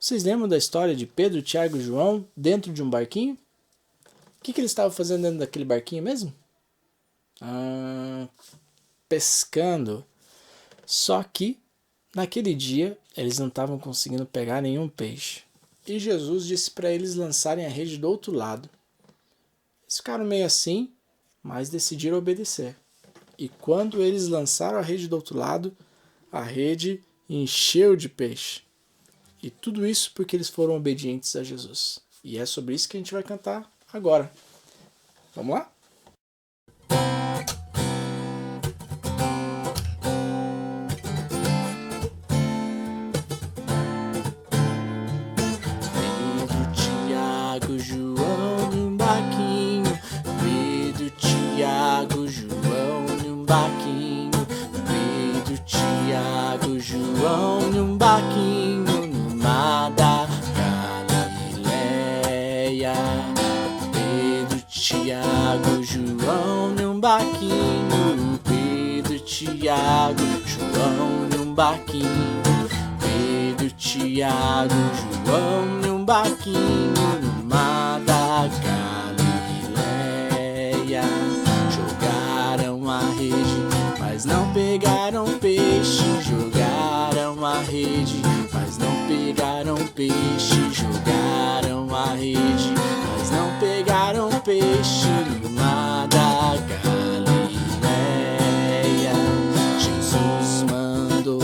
Vocês lembram da história de Pedro, Tiago e João dentro de um barquinho? O que eles estavam fazendo dentro daquele barquinho mesmo? Pescando. Só que, naquele dia, eles não estavam conseguindo pegar nenhum peixe. E Jesus disse para eles lançarem a rede do outro lado. Eles ficaram meio assim, mas decidiram obedecer. E quando eles lançaram a rede do outro lado, a rede encheu de peixe. E tudo isso porque eles foram obedientes a Jesus. E é sobre isso que a gente vai cantar agora. Vamos lá? Pedro, Tiago, João num barquinho. Pedro, Tiago, João num barquinho. Pedro, Tiago, João num barquinho no mar da Galileia. Pedro, Tiago, João num barquinho. Pedro, Tiago, João num barquinho. Pedro, Tiago, João num barquinho no mar da Galileia. Jogaram a rede, mas não pegaram peixe. Jogaram a rede, mas não pegaram peixe. Jogaram a rede, mas não pegaram peixe no mar da Galileia. Jesus mandou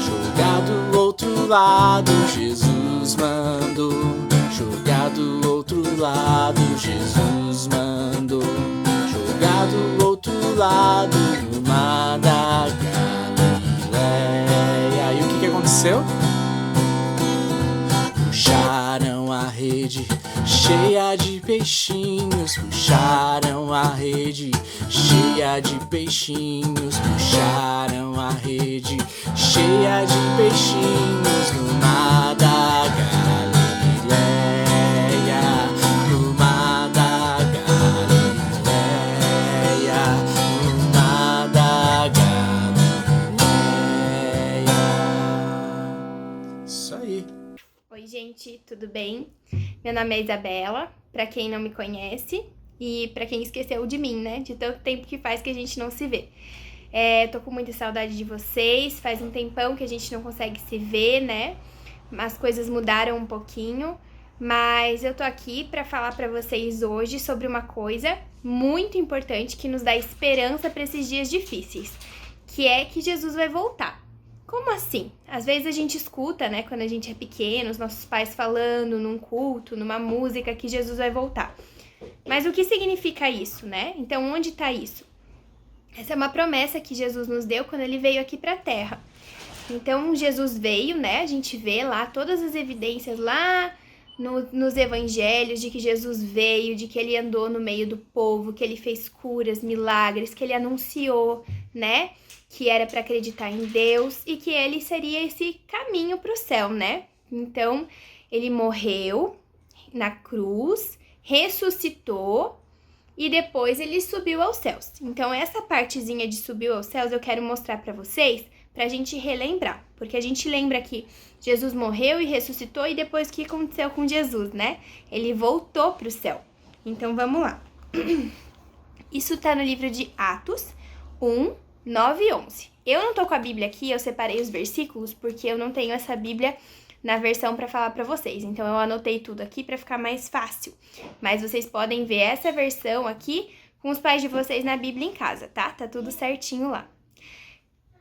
jogar do outro lado. Jesus mandou jogar do outro lado. Jesus mandou jogar do outro lado no mar da Galileia. E o que aconteceu? Puxaram a rede cheia de peixinhos. Puxaram a rede cheia de peixinhos. Puxaram a rede cheia de peixinhos no mar da Galileia. No mar da Galileia. No mar da Galileia. Isso aí. Oi, gente, tudo bem? Meu nome é Isabela, pra quem não me conhece e pra quem esqueceu de mim, né? De tanto tempo que faz que a gente não se vê. Tô com muita saudade de vocês, faz um tempão que a gente não consegue se ver, né? As coisas mudaram um pouquinho, mas eu tô aqui pra falar pra vocês hoje sobre uma coisa muito importante que nos dá esperança pra esses dias difíceis, que é que Jesus vai voltar. Como assim? Às vezes a gente escuta, né, quando a gente é pequeno, os nossos pais falando num culto, numa música, que Jesus vai voltar. Mas o que significa isso, né? Então, onde tá isso? Essa é uma promessa que Jesus nos deu quando ele veio aqui pra Terra. Então, Jesus veio, né? A gente vê lá todas as evidências lá nos evangelhos de que Jesus veio, de que ele andou no meio do povo, que ele fez curas, milagres, que ele anunciou, né? Que era para acreditar em Deus e que ele seria esse caminho para o céu, né? Então, ele morreu na cruz, ressuscitou e depois ele subiu aos céus. Então, essa partezinha de subiu aos céus eu quero mostrar para vocês, pra gente relembrar. Porque a gente lembra que Jesus morreu e ressuscitou e depois o que aconteceu com Jesus, né? Ele voltou para o céu. Então, vamos lá. Isso tá no livro de Atos 1, 9 e 11. Eu não tô com a Bíblia aqui, eu separei os versículos porque eu não tenho essa Bíblia na versão para falar para vocês. Então eu anotei tudo aqui para ficar mais fácil. Mas vocês podem ver essa versão aqui com os pais de vocês na Bíblia em casa, tá? Tá tudo certinho lá.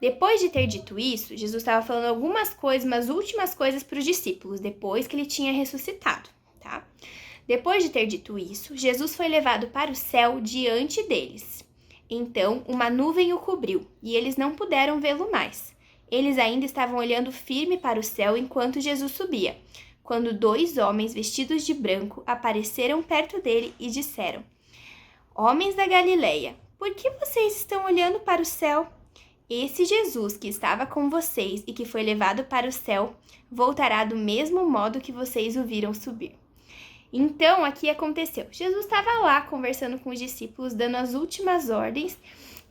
Depois de ter dito isso, Jesus estava falando algumas coisas, umas últimas coisas para os discípulos, depois que ele tinha ressuscitado, tá? Depois de ter dito isso, Jesus foi levado para o céu diante deles. Então, uma nuvem o cobriu, e eles não puderam vê-lo mais. Eles ainda estavam olhando firme para o céu enquanto Jesus subia, quando 2 homens vestidos de branco apareceram perto dele e disseram: Homens da Galileia, por que vocês estão olhando para o céu? Esse Jesus que estava com vocês e que foi levado para o céu, voltará do mesmo modo que vocês o viram subir. Então, aqui aconteceu. Jesus estava lá conversando com os discípulos, dando as últimas ordens,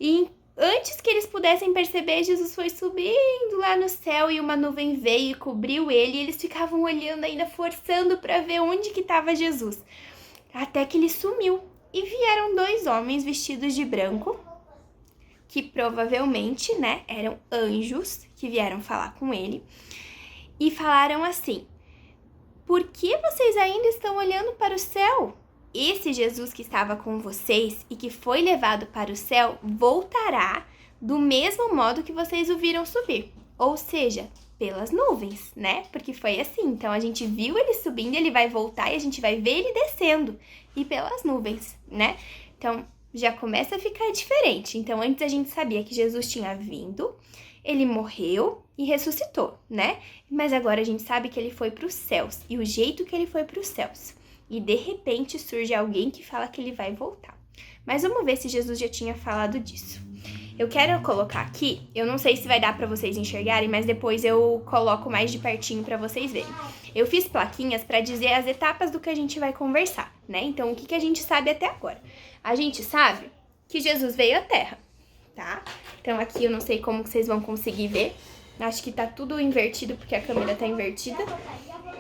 e antes que eles pudessem perceber, Jesus foi subindo lá no céu e uma nuvem veio e cobriu ele. E eles ficavam olhando ainda, forçando para ver onde que estava Jesus. Até que ele sumiu. E vieram 2 homens vestidos de branco, que provavelmente, né, eram anjos que vieram falar com ele. E falaram assim: por que vocês ainda estão olhando para o céu? Esse Jesus que estava com vocês e que foi levado para o céu voltará do mesmo modo que vocês o viram subir. Ou seja, pelas nuvens, né? Porque foi assim. Então, a gente viu ele subindo, ele vai voltar e a gente vai ver ele descendo. E pelas nuvens, né? Então, já começa a ficar diferente. Então, antes a gente sabia que Jesus tinha vindo, ele morreu e ressuscitou, né? Mas agora a gente sabe que ele foi para os céus. E o jeito que ele foi para os céus. E de repente surge alguém que fala que ele vai voltar. Mas vamos ver se Jesus já tinha falado disso. Eu quero colocar aqui, eu não sei se vai dar pra vocês enxergarem, mas depois eu coloco mais de pertinho pra vocês verem. Eu fiz plaquinhas pra dizer as etapas do que a gente vai conversar, né? Então, o que a gente sabe até agora? A gente sabe que Jesus veio à Terra, tá? Então, aqui eu não sei como que vocês vão conseguir ver. Acho que tá tudo invertido porque a câmera tá invertida.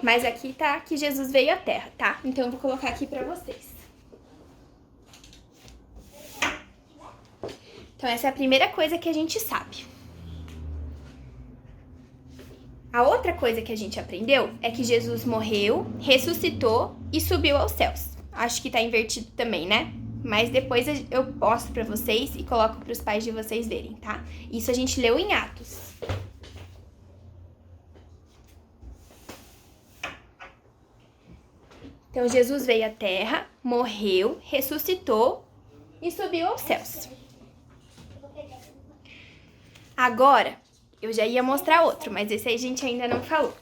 Mas aqui tá que Jesus veio à Terra, tá? Então, eu vou colocar aqui pra vocês. Então, essa é a primeira coisa que a gente sabe. A outra coisa que a gente aprendeu é que Jesus morreu, ressuscitou e subiu aos céus. Acho que tá invertido também, né? Mas depois eu posto pra vocês e coloco pros pais de vocês verem, tá? Isso a gente leu em Atos. Então, Jesus veio à Terra, morreu, ressuscitou e subiu aos céus. Agora, eu já ia mostrar outro, mas esse aí a gente ainda não falou.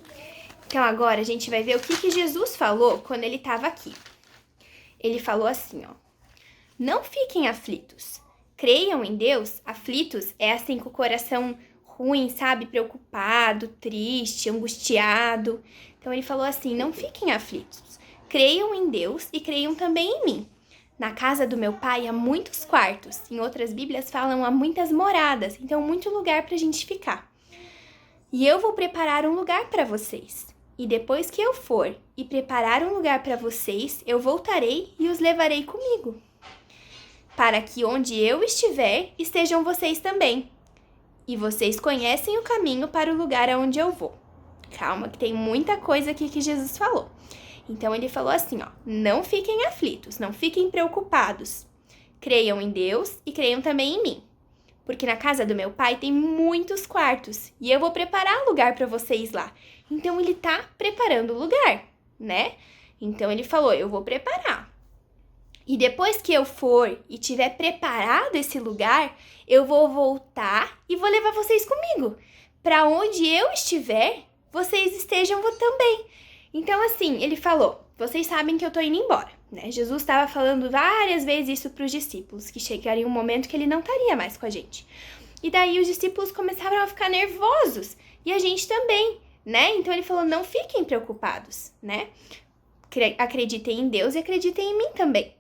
Então, agora a gente vai ver o que Jesus falou quando ele estava aqui. Ele falou assim, ó: não fiquem aflitos. Creiam em Deus. Aflitos é assim com o coração ruim, sabe? Preocupado, triste, angustiado. Então, ele falou assim: não fiquem aflitos. Creiam em Deus e creiam também em mim. Na casa do meu pai há muitos quartos. Em outras bíblias falam há muitas moradas. Então, muito lugar pra gente ficar. E eu vou preparar um lugar para vocês. E depois que eu for e preparar um lugar para vocês, eu voltarei e os levarei comigo, para que onde eu estiver, estejam vocês também. E vocês conhecem o caminho para o lugar aonde eu vou. Calma, que tem muita coisa aqui que Jesus falou. Então, ele falou assim, ó: não fiquem aflitos, não fiquem preocupados. Creiam em Deus e creiam também em mim. Porque na casa do meu pai tem muitos quartos e eu vou preparar lugar para vocês lá. Então, ele tá preparando o lugar, né? Então, ele falou: eu vou preparar. E depois que eu for e tiver preparado esse lugar, eu vou voltar e vou levar vocês comigo. Para onde eu estiver, vocês estejam também. Então, assim, ele falou: vocês sabem que eu tô indo embora, né? Jesus estava falando várias vezes isso para os discípulos, que chegaria um momento que ele não estaria mais com a gente. E daí os discípulos começaram a ficar nervosos, e a gente também, né? Então, ele falou: não fiquem preocupados, né? Acreditem em Deus e acreditem em mim também.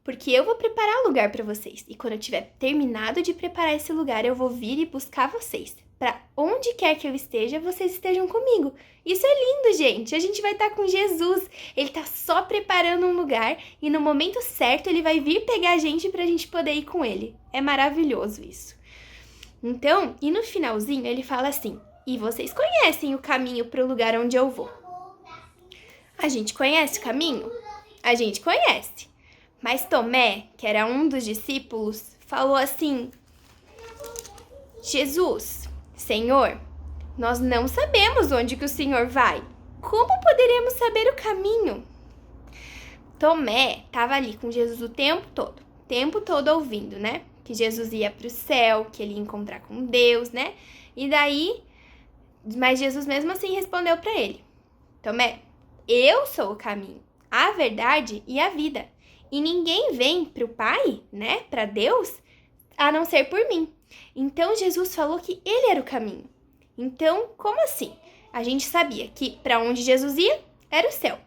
Porque eu vou preparar lugar para vocês. E quando eu tiver terminado de preparar esse lugar, eu vou vir e buscar vocês. Para onde quer que eu esteja, vocês estejam comigo. Isso é lindo, gente. A gente vai estar com Jesus. Ele tá só preparando um lugar e no momento certo ele vai vir pegar a gente pra gente poder ir com ele. É maravilhoso isso. Então, e no finalzinho ele fala assim: e vocês conhecem o caminho para o lugar onde eu vou. A gente conhece o caminho? A gente conhece. Mas Tomé, que era um dos discípulos, falou assim: Jesus, Senhor, nós não sabemos onde que o Senhor vai. Como poderemos saber o caminho? Tomé estava ali com Jesus o tempo todo ouvindo, né? Que Jesus ia para o céu, que ele ia encontrar com Deus, né? E daí, mas Jesus mesmo assim respondeu para ele: Tomé, eu sou o caminho, a verdade e a vida. E ninguém vem para o Pai, né, para Deus, a não ser por mim. Então, Jesus falou que ele era o caminho. Então, como assim? A gente sabia que para onde Jesus ia, era o céu.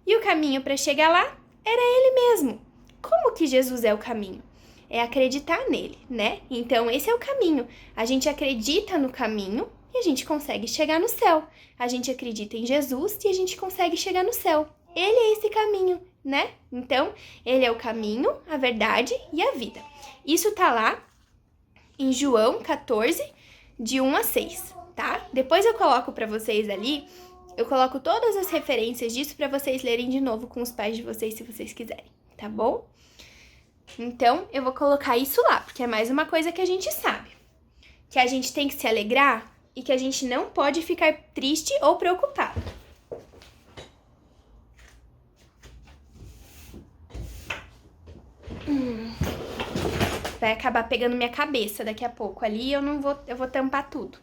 E o caminho para chegar lá, era ele mesmo. Como que Jesus é o caminho? é acreditar nele, né? Então, esse é o caminho. A gente acredita no caminho e a gente consegue chegar no céu. A gente acredita em Jesus e a gente consegue chegar no céu. Ele é esse caminho, né? Então, ele é o caminho, a verdade e a vida. Isso tá lá em João 14, de 1 a 6, tá? Depois eu coloco pra vocês ali, eu coloco todas as referências disso pra vocês lerem de novo com os pais de vocês, se vocês quiserem, tá bom? Então, eu vou colocar isso lá, porque é mais uma coisa que a gente sabe. Que a gente tem que se alegrar e que a gente não pode ficar triste ou preocupado. Vai acabar pegando minha cabeça daqui a pouco ali, eu vou tampar tudo.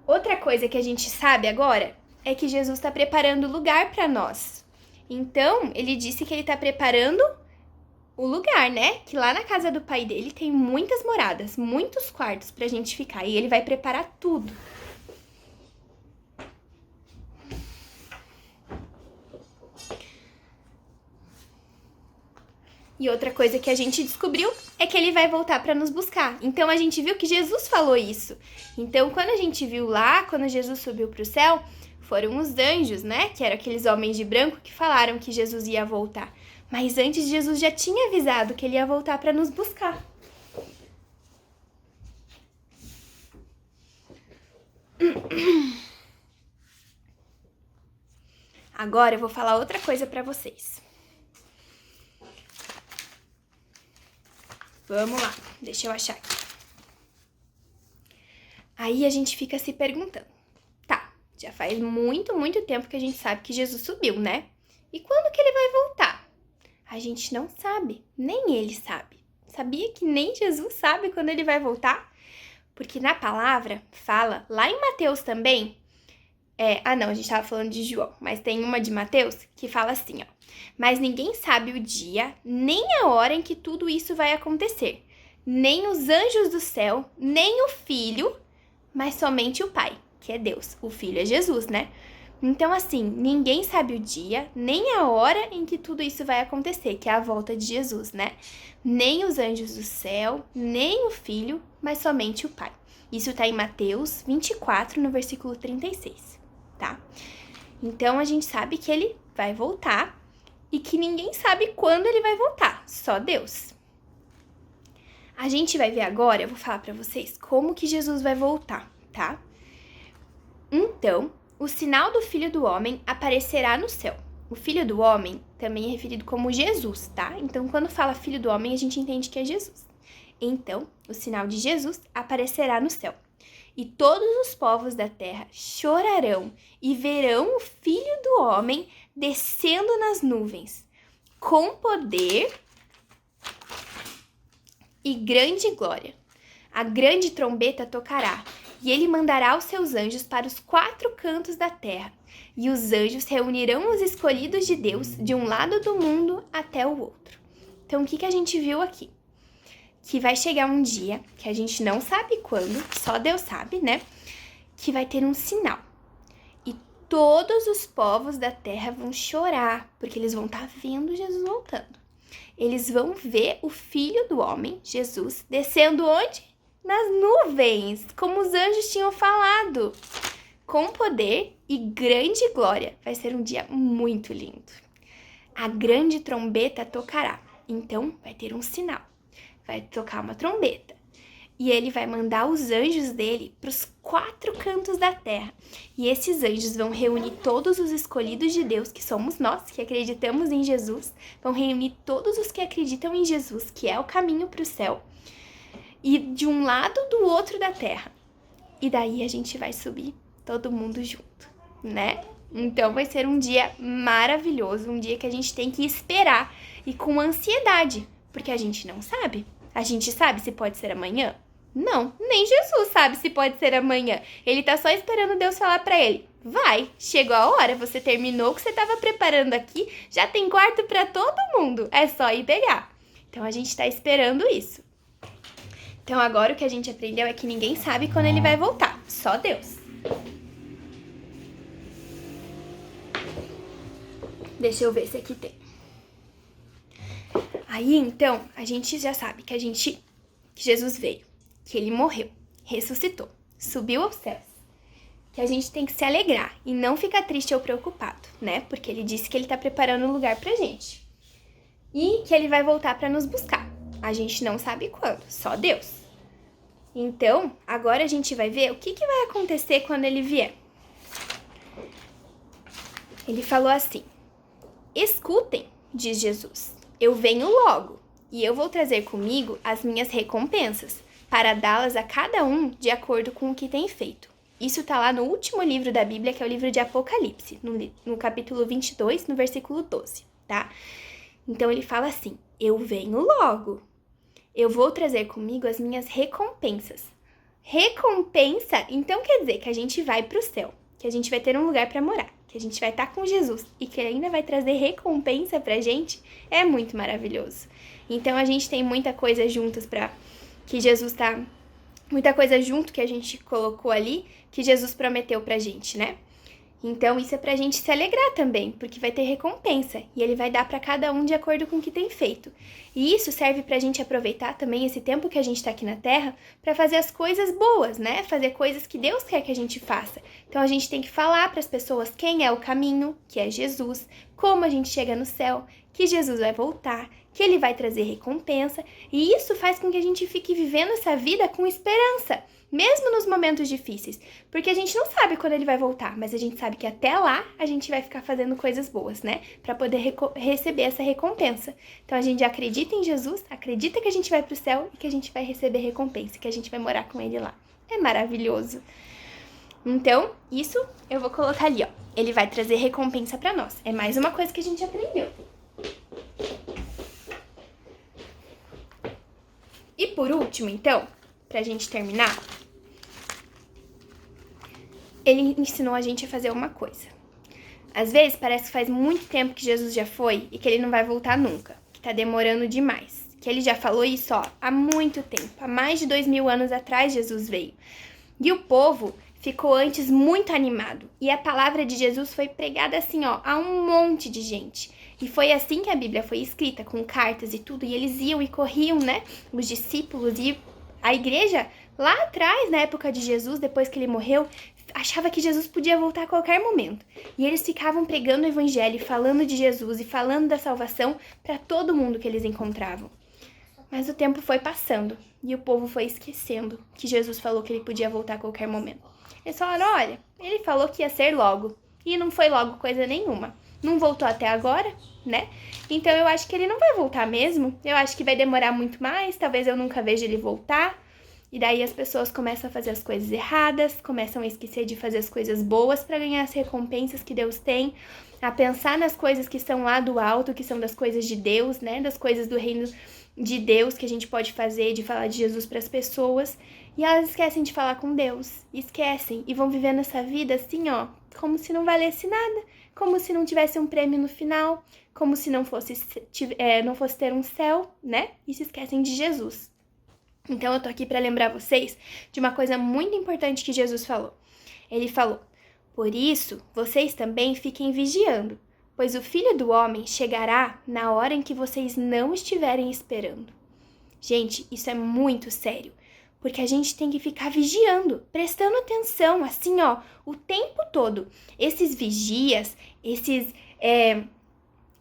Outra coisa que a gente sabe agora é que Jesus está preparando lugar para nós. Então, ele disse que ele está preparando o lugar, né? Que lá na casa do pai dele tem muitas moradas, muitos quartos pra gente ficar. E ele vai preparar tudo. E outra coisa que a gente descobriu é que ele vai voltar para nos buscar. Então a gente viu que Jesus falou isso. Então quando a gente viu lá, quando Jesus subiu para o céu, foram os anjos, né? Que eram aqueles homens de branco que falaram que Jesus ia voltar. Mas antes Jesus já tinha avisado que ele ia voltar para nos buscar. Agora eu vou falar outra coisa para vocês. Vamos lá, deixa eu achar aqui. Aí a gente fica se perguntando. Tá, já faz muito, muito tempo que a gente sabe que Jesus subiu, né? E quando que ele vai voltar? A gente não sabe, nem ele sabe. Sabia que nem Jesus sabe quando ele vai voltar? Porque na palavra fala, lá em Mateus também, não, a gente tava falando de João, mas tem uma de Mateus que fala assim, ó. Mas ninguém sabe o dia, nem a hora em que tudo isso vai acontecer. Nem os anjos do céu, nem o Filho, mas somente o Pai, que é Deus. O Filho é Jesus, né? Então, assim, ninguém sabe o dia, nem a hora em que tudo isso vai acontecer, que é a volta de Jesus, né? Nem os anjos do céu, nem o Filho, mas somente o Pai. Isso tá em Mateus 24, no versículo 36, tá? Então, a gente sabe que ele vai voltar e que ninguém sabe quando ele vai voltar, só Deus. A gente vai ver agora, eu vou falar pra vocês como que Jesus vai voltar, tá? Então, o sinal do Filho do Homem aparecerá no céu. O Filho do Homem também é referido como Jesus, tá? Então, quando fala Filho do Homem, a gente entende que é Jesus. Então, o sinal de Jesus aparecerá no céu. E todos os povos da terra chorarão e verão o Filho do Homem descendo nas nuvens, com poder e grande glória. A grande trombeta tocará, e ele mandará os seus anjos para os 4 cantos da terra, e os anjos reunirão os escolhidos de Deus de um lado do mundo até o outro. Então, o que a gente viu aqui? Que vai chegar um dia, que a gente não sabe quando, só Deus sabe, né? Que vai ter um sinal. E todos os povos da terra vão chorar, porque eles vão estar vendo Jesus voltando. Eles vão ver o Filho do Homem, Jesus, descendo onde? Nas nuvens, como os anjos tinham falado. Com poder e grande glória. Vai ser um dia muito lindo. A grande trombeta tocará. Então, vai ter um sinal. Vai tocar uma trombeta. E ele vai mandar os anjos dele para os 4 cantos da terra. E esses anjos vão reunir todos os escolhidos de Deus, que somos nós, que acreditamos em Jesus. Vão reunir todos os que acreditam em Jesus, que é o caminho para o céu. E de um lado do outro da terra. E daí a gente vai subir todo mundo junto, né? Então vai ser um dia maravilhoso, um dia que a gente tem que esperar e com ansiedade, porque a gente não sabe. A gente sabe se pode ser amanhã? Não, nem Jesus sabe se pode ser amanhã. Ele tá só esperando Deus falar pra ele. Vai, chegou a hora, você terminou o que você tava preparando aqui, já tem quarto pra todo mundo, é só ir pegar. Então a gente tá esperando isso. Então agora o que a gente aprendeu é que ninguém sabe quando ele vai voltar, só Deus. Deixa eu ver se aqui tem. Aí, então, a gente já sabe que Jesus veio, que ele morreu, ressuscitou, subiu aos céus, que a gente tem que se alegrar e não ficar triste ou preocupado, né? Porque ele disse que ele tá preparando um lugar pra gente e que ele vai voltar pra nos buscar. A gente não sabe quando, só Deus. Então, agora a gente vai ver o que vai acontecer quando ele vier. Ele falou assim: escutem, diz Jesus, eu venho logo, e eu vou trazer comigo as minhas recompensas, para dá-las a cada um de acordo com o que tem feito. Isso está lá no último livro da Bíblia, que é o livro de Apocalipse, no capítulo 22, no versículo 12, tá? Então ele fala assim: eu venho logo, eu vou trazer comigo as minhas recompensas. Recompensa, então quer dizer que a gente vai para o céu, que a gente vai ter um lugar para morar, que a gente vai estar com Jesus e que ele ainda vai trazer recompensa pra gente, é muito maravilhoso. Então a gente tem muita coisa juntas que Jesus tá, muita coisa junto que a gente colocou ali, que Jesus prometeu pra gente, né? Então isso é pra gente se alegrar também, porque vai ter recompensa e ele vai dar pra cada um de acordo com o que tem feito. E isso serve pra gente aproveitar também esse tempo que a gente tá aqui na Terra pra fazer as coisas boas, né? Fazer coisas que Deus quer que a gente faça. Então a gente tem que falar pras pessoas quem é o caminho, que é Jesus, como a gente chega no céu, que Jesus vai voltar, que ele vai trazer recompensa. E isso faz com que a gente fique vivendo essa vida com esperança, mesmo nos momentos difíceis, porque a gente não sabe quando ele vai voltar, mas a gente sabe que até lá a gente vai ficar fazendo coisas boas, né? Pra poder receber essa recompensa. Então a gente acredita em Jesus, acredita que a gente vai pro céu e que a gente vai receber recompensa, que a gente vai morar com ele lá. É maravilhoso. Então, isso eu vou colocar ali, ó. Ele vai trazer recompensa pra nós. É mais uma coisa que a gente aprendeu. E por último, então, pra gente terminar, ele ensinou a gente a fazer uma coisa. Às vezes parece que faz muito tempo que Jesus já foi e que ele não vai voltar nunca, que tá demorando demais. Que ele já falou isso, ó, há muito tempo, há mais de 2000 anos atrás Jesus veio. E o povo ficou antes muito animado. E a palavra de Jesus foi pregada assim, ó, a um monte de gente. E foi assim que a Bíblia foi escrita, com cartas e tudo. E eles iam e corriam, né, os discípulos e a igreja lá atrás, na época de Jesus, depois que ele morreu, achava que Jesus podia voltar a qualquer momento. E eles ficavam pregando o evangelho, falando de Jesus e falando da salvação para todo mundo que eles encontravam. Mas o tempo foi passando e o povo foi esquecendo que Jesus falou que ele podia voltar a qualquer momento. Eles falaram, olha, ele falou que ia ser logo. E não foi logo coisa nenhuma. Não voltou até agora, né? Então eu acho que ele não vai voltar mesmo. Eu acho que vai demorar muito mais. Talvez eu nunca veja ele voltar. E daí as pessoas começam a fazer as coisas erradas, começam a esquecer de fazer as coisas boas para ganhar as recompensas que Deus tem, a pensar nas coisas que estão lá do alto, que são das coisas de Deus, né? Das coisas do reino de Deus que a gente pode fazer, de falar de Jesus para as pessoas. E elas esquecem de falar com Deus, esquecem e vão vivendo essa vida assim, ó, como se não valesse nada, como se não tivesse um prêmio no final, como se não fosse ter um céu, né? E se esquecem de Jesus. Então eu tô aqui para lembrar vocês de uma coisa muito importante que Jesus falou. Ele falou, por isso vocês também fiquem vigiando, pois o Filho do Homem chegará na hora em que vocês não estiverem esperando. Gente, isso é muito sério, porque a gente tem que ficar vigiando, prestando atenção, assim, ó, o tempo todo. Esses vigias, esses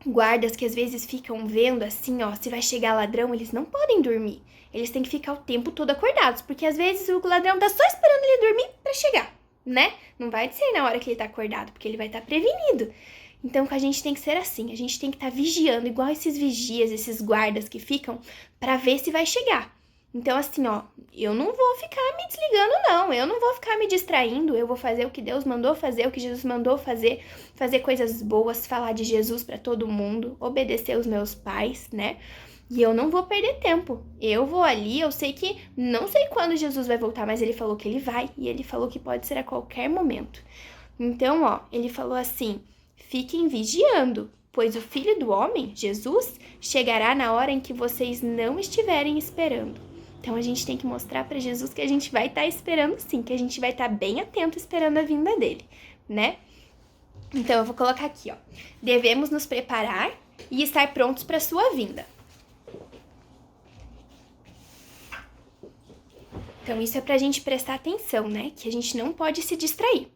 guardas que às vezes ficam vendo, assim, ó, se vai chegar ladrão, eles não podem dormir. Eles têm que ficar o tempo todo acordados, porque às vezes o ladrão tá só esperando ele dormir pra chegar, né? Não vai ser na hora que ele tá acordado, porque ele vai estar prevenido. Então, a gente tem que ser assim, a gente tem que estar vigiando, igual esses vigias, esses guardas que ficam, pra ver se vai chegar. Então, assim, ó, eu não vou ficar me desligando, não. Eu não vou ficar me distraindo. Eu vou fazer o que Deus mandou fazer, o que Jesus mandou fazer. Fazer coisas boas, falar de Jesus pra todo mundo, obedecer os meus pais, né? E eu não vou perder tempo. Eu vou ali, eu sei que não sei quando Jesus vai voltar, mas ele falou que ele vai. E ele falou que pode ser a qualquer momento. Então, ó, ele falou assim, fiquem vigiando, pois o Filho do Homem, Jesus, chegará na hora em que vocês não estiverem esperando. Então, a gente tem que mostrar para Jesus que a gente vai estar esperando sim, que a gente vai estar bem atento esperando a vinda dele, né? Então, eu vou colocar aqui, ó. Devemos nos preparar e estar prontos para sua vinda. Então isso é pra gente prestar atenção, né? Que a gente não pode se distrair.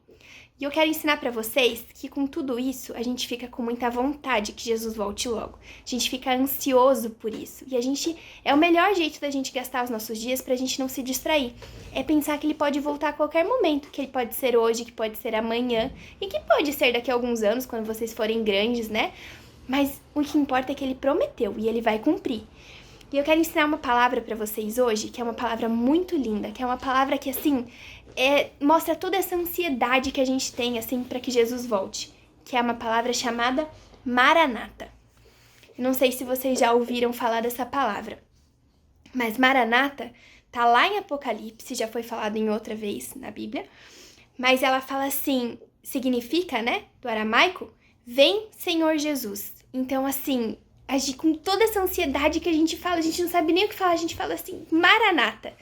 E eu quero ensinar pra vocês que com tudo isso, a gente fica com muita vontade que Jesus volte logo. A gente fica ansioso por isso. E é o melhor jeito da gente gastar os nossos dias pra gente não se distrair. É pensar que ele pode voltar a qualquer momento, que ele pode ser hoje, que pode ser amanhã, e que pode ser daqui a alguns anos, quando vocês forem grandes, né? Mas o que importa é que ele prometeu e ele vai cumprir. E eu quero ensinar uma palavra pra vocês hoje, que é uma palavra muito linda, que é uma palavra que, assim, mostra toda essa ansiedade que a gente tem, assim, para que Jesus volte, que é uma palavra chamada Maranata. Eu não sei se vocês já ouviram falar dessa palavra, mas Maranata tá lá em Apocalipse, já foi falado em outra vez na Bíblia, mas ela fala assim, significa, né, do aramaico, vem Senhor Jesus. Então, assim, com toda essa ansiedade que a gente fala, a gente não sabe nem o que falar, a gente fala assim, Maranata.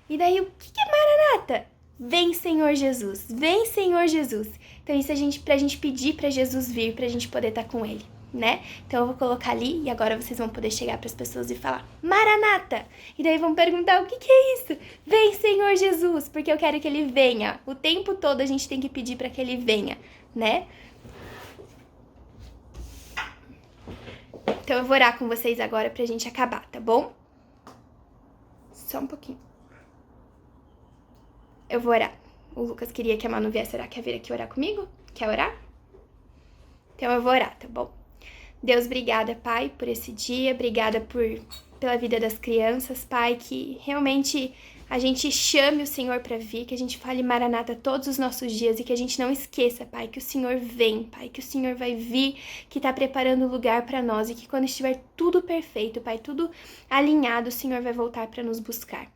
E daí, o que é Maranata? Vem, Senhor Jesus, vem, Senhor Jesus. Então isso pra gente pedir pra Jesus vir, pra gente poder estar com ele, né? Então eu vou colocar ali e agora vocês vão poder chegar pras pessoas e falar, Maranata! E daí vão perguntar, o que é isso? Vem, Senhor Jesus, porque eu quero que ele venha. O tempo todo a gente tem que pedir pra que ele venha, né? Então eu vou orar com vocês agora pra gente acabar, tá bom? Só um pouquinho. Eu vou orar. O Lucas queria que a Manu viesse orar. Quer vir aqui orar comigo? Quer orar? Então eu vou orar, tá bom? Deus, obrigada, Pai, por esse dia. Obrigada pela vida das crianças, Pai. Que realmente a gente chame o Senhor para vir. Que a gente fale Maranata todos os nossos dias. E que a gente não esqueça, Pai, que o Senhor vem, Pai. Que o Senhor vai vir, que tá preparando o lugar para nós. E que quando estiver tudo perfeito, Pai, tudo alinhado, o Senhor vai voltar para nos buscar.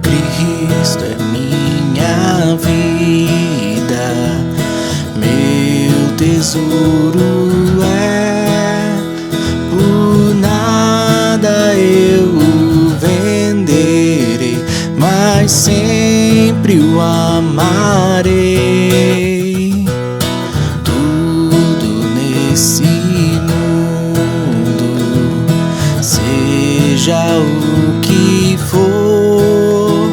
Cristo é minha vida, meu tesouro é, por nada eu o venderei, mas sempre o amarei. Tudo nesse mundo, seja o que for,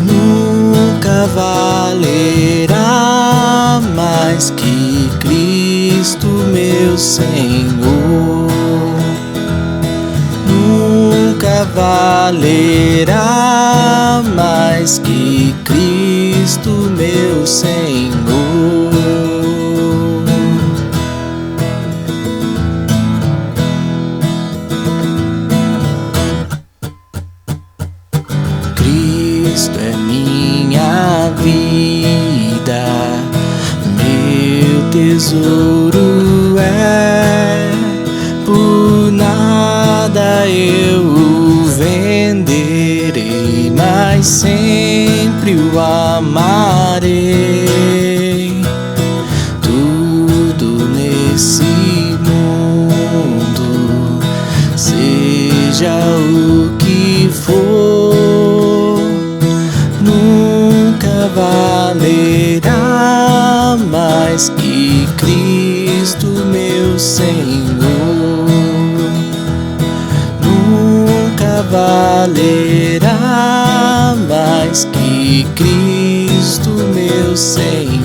nunca valerá mais que Cristo meu Senhor. Nunca valerá mais que Cristo meu Senhor. Cristo é minha vida, meu tesouro é, por nada eu o venderei, mas sempre o amarei. Tudo nesse mundo, seja o que for, nunca valerá mais que Cristo meu Senhor. Nunca valerá mais que Cristo meu Senhor.